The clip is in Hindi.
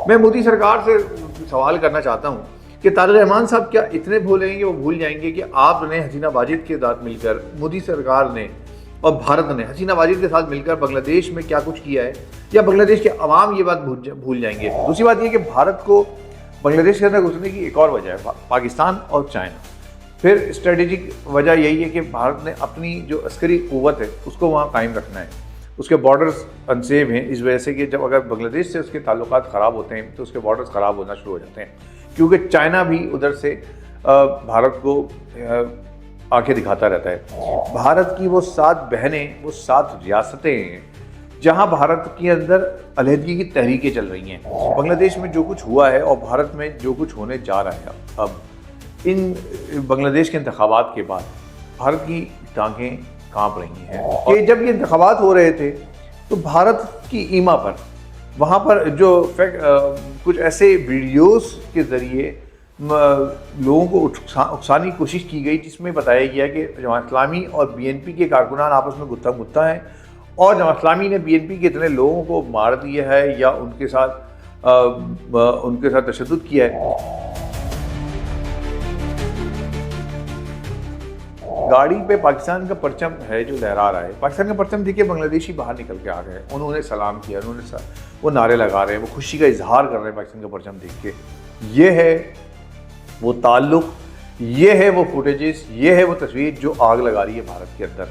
मैं मोदी सरकार से सवाल करना चाहता हूँ कि तारिक रहमान साहब क्या इतने भोले हैं कि वो भूल जाएंगे कि आपने हसीना वाजिद के साथ मिलकर, मोदी सरकार ने और भारत ने हसीना वाजिद के साथ मिलकर बांग्लादेश में क्या कुछ किया है, या बांग्लादेश के अवाम ये बात भूल जाएंगे। दूसरी बात ये कि भारत को बांग्लादेश के अंदर घुसने की एक और वजह है, पाकिस्तान और चाइना। फिर स्ट्रेटेजिक वजह यही है कि भारत ने अपनी जो अस्करी क़ुव्वत है उसको वहाँ कायम रखना है। उसके बॉर्डर्स अनसेव हैं इस वजह से कि जब अगर बांग्लादेश से उसके ताल्लुकात ख़राब होते हैं तो उसके बॉर्डर्स ख़राब होना शुरू हो जाते हैं, क्योंकि चाइना भी उधर से भारत को आंखें दिखाता रहता है। भारत की वो 7 बहनें, वो 7 रियासतें हैं जहाँ भारत के अंदर अलहदगी की तहरीकें चल रही हैं। बांग्लादेश में जो कुछ हुआ है और भारत में जो कुछ होने जा रहा है, अब इन बांग्लादेश के इंतखाबात के बाद भारत की टांगें कांप रही हैं। और जब ये इंतखाबात हो रहे थे तो भारत की ईमा पर वहाँ पर जो कुछ ऐसे वीडियोस के ज़रिए लोगों को उकसाने की कोशिश की गई, जिसमें बताया गया कि जमात इस्लामी और बीएनपी के कारकुनान आपस में गुत्था गुत्था हैं और जमात इस्लामी ने बीएनपी के इतने लोगों को मार दिया है या उनके साथ तशद्दुद किया है। गाड़ी पे पाकिस्तान का परचम है जो लहरा रहा है। पाकिस्तान का परचम देखिए, बांग्लादेशी बाहर निकल के आ गए, उन्होंने सलाम किया, वो नारे लगा रहे हैं, वो खुशी का इजहार कर रहे हैं पाकिस्तान का परचम देख के। ये है वो ताल्लुक, ये है वो फुटेजेस, ये है वो तस्वीर जो आग लगा रही है भारत के अंदर।